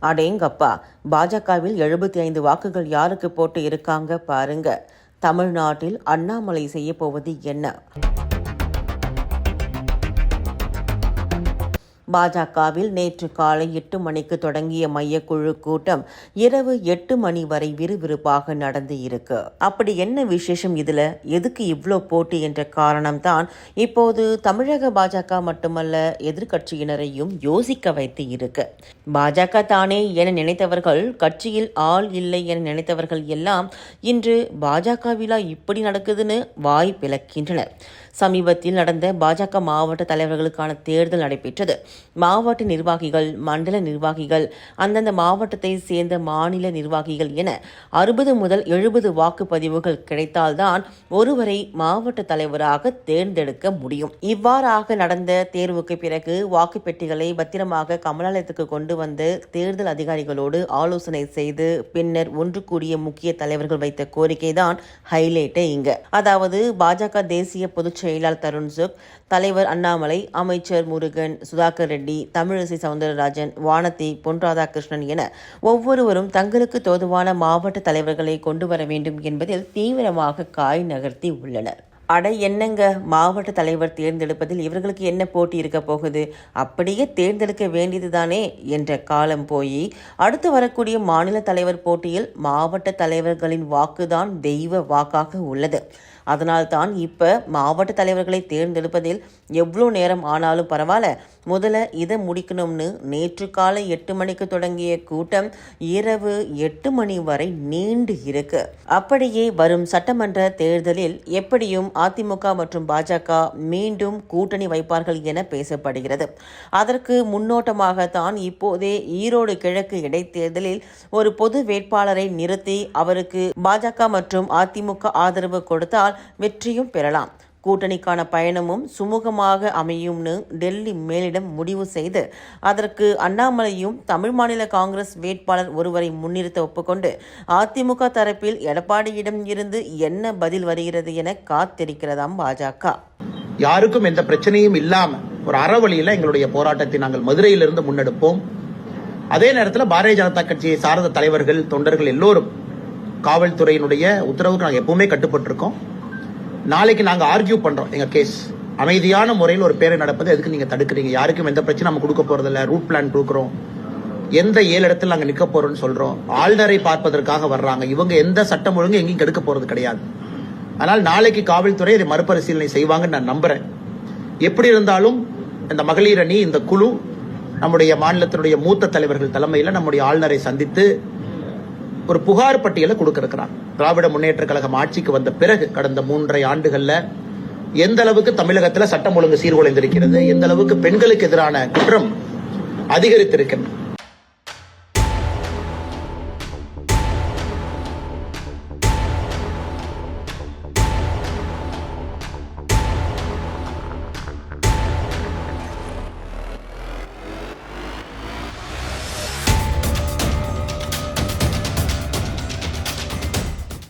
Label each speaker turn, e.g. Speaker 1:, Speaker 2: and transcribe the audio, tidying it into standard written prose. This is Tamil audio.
Speaker 1: அடேங்கப்பா, பாஜகவில் 75 வாக்குகள் யாருக்கு போட்டு இருக்காங்க பாருங்க. தமிழ்நாட்டில் அண்ணாமலை செய்ய போவது என்ன? பாஜகவில் நேற்று காலை 8 மணிக்கு தொடங்கிய மையக்குழு கூட்டம் இரவு 8 மணி வரை விறுவிறுப்பாக நடந்து இருக்கு. அப்படி என்ன விசேஷம் இதுல? எதுக்கு இவ்வளோ போட்டி என்ற காரணம்தான் இப்போது தமிழக பாஜக மட்டுமல்ல எதிர்கட்சியினரையும் யோசிக்க வைத்து இருக்கு. பாஜக தானே என நினைத்தவர்கள், கட்சியில் ஆள் இல்லை என நினைத்தவர்கள் எல்லாம் இன்று பாஜக விழா இப்படி நடக்குதுன்னு வாய் பிளக்கின்றனர். சமீபத்தில் நடந்த பாஜக மாவட்ட தலைவர்களுக்கான தேர்தல் நடைபெற்றது. மாவட்ட நிர்வாகிகள், மண்டல நிர்வாகிகள், அந்தந்த மாவட்டத்தை சேர்ந்த மாநில நிர்வாகிகள் என 60 முதல் 70 வாக்குப்பதிவுகள் கிடைத்தால்தான் ஒருவரை மாவட்ட தலைவராக தேர்ந்தெடுக்க முடியும். இவ்வாறாக நடந்த தேர்வுக்கு பிறகு வாக்குப்பெட்டிகளை பத்திரமாக கமலாலயத்துக்கு கொண்டு வந்து தேர்தல் அதிகாரிகளோடு ஆலோசனை செய்து பின்னர் ஒன்று கூடிய முக்கிய தலைவர்கள் வைத்த கோரிக்கைதான் ஹைலைட்டே இங்க. அதாவது பாஜக தேசிய பொதுச் செயலாளர் தருண் சுக், தலைவர் அண்ணாமலை, அமைச்சர் முருகன், சுதாகர் ரெட்டி, தமிழிசை சவுந்தரராஜன், வானதி, பொன் ராதாகிருஷ்ணன் என ஒவ்வொருவரும் தங்களுக்கு தோதுவான மாவட்ட தலைவர்களை கொண்டு வர வேண்டும் என்பதில் தீவிரமாக காய் நகர்த்தி உள்ளனர். அட என்னங்க, மாவட்ட தலைவர் தேர்ந்தெடுப்பதில் இவர்களுக்கு என்ன போட்டி இருக்க போகுது? அப்படியே தேர்ந்தெடுக்க வேண்டியதுதானே என்ற காலம் போய் அடுத்து வரக்கூடிய மாநில தலைவர் போட்டியில் மாவட்ட தலைவர்களின் வாக்குதான் தெய்வ வாக்காக உள்ளது. அதனால்தான் இப்போ மாவட்ட தலைவர்களை தேர்ந்தெடுப்பதில் எவ்வளோ நேரம் ஆனாலும் பரவாயில்ல, முதல்ல இதை முடிக்கணும்னு நேற்று காலை 8 மணிக்கு தொடங்கிய கூட்டம் இரவு 8 மணி வரை நீண்டு இருக்கு. அப்படியே வரும் சட்டமன்ற தேர்தலில் எப்படியும் அதிமுக மற்றும் பாஜக மீண்டும் கூட்டணி வைப்பார்கள் என பேசப்படுகிறது. அதற்கு முன்னோட்டமாகத்தான் இப்போதே ஈரோடு கிழக்கு இடைத்தேர்தலில் ஒரு பொது வேட்பாளரை நிறுத்தி அவருக்கு பாஜக மற்றும் அதிமுக ஆதரவு கொடுத்தால் வெற்றியும் பெறலாம். கூட்டணிக்கான பயணமும் சுமூகமாக அமையும்னு டெல்லி மேலிடம் முடிவு செய்து அதற்கு அண்ணாமலையும் தமிழ் மாநில காங்கிரஸ் வேட்பாளர் ஒருவரை முன்னிறுத்த ஒப்புக்கொண்டு அதிமுக தரப்பில் எடப்பாடியிடம் இருந்து என்ன பதில் வருகிறது என காத்திருக்கிறதாம் பாஜக.
Speaker 2: யாருக்கும் எந்த பிரச்சனையும் இல்லாம ஒரு அறவழியில எங்களுடைய போராட்டத்தை நாங்கள் மதுரையிலிருந்து முன்னெடுப்போம். அதே நேரத்தில் பாரதிய ஜனதா கட்சியை சார்ந்த தலைவர்கள், தொண்டர்கள் எல்லோரும் காவல்துறையினுடைய உத்தரவுக்கு நாங்கள் எப்பவுமே கட்டுப்பட்டிருக்கோம். நாளைக்கு நாங்க ஆர்கியூ பண்றோம். எங்க கேஸ் அமைதியான முறையில் ஒரு பேரை நடப்பது எதுக்கு நீங்க தடுக்கிறீங்க? யாருக்கும் எந்த பிரச்சனை நம்ம கொடுக்க போறதில்ல. ரூட் பிளான் கொடுக்குறோம். எந்த 7 இடத்துல நாங்க நிக்க போறோம்னு சொல்றோம். ஆளுநரை பார்ப்பதற்காக வர்றாங்க. இவங்க எந்த சட்டம் ஒழுங்கு எங்கேயும் கெடுக்க போறது கிடையாது. ஆனால் நாளைக்கு காவல்துறை இதை மறுபரிசீலனை செய்வாங்கன்னு நான் நம்புறேன். எப்படி இருந்தாலும் இந்த மகளிர் அணி, இந்த குழு நம்முடைய மாநிலத்தினுடைய மூத்த தலைவர்கள் தலைமையில் நம்முடைய ஆளுநரை சந்தித்து ஒரு புகார் பட்டியலை கொடுக்க இருக்கிறாங்க. திராவிட முன்னேற்ற கழகம் ஆட்சிக்கு வந்த பிறகு கடந்த 3.5 ஆண்டுகள்ல எந்த அளவுக்கு தமிழகத்தில் சட்டம் ஒழுங்கு சீர்குலைந்திருக்கிறது, எந்த அளவுக்கு பெண்களுக்கு எதிரான குற்றம் அதிகரித்திருக்கிறது,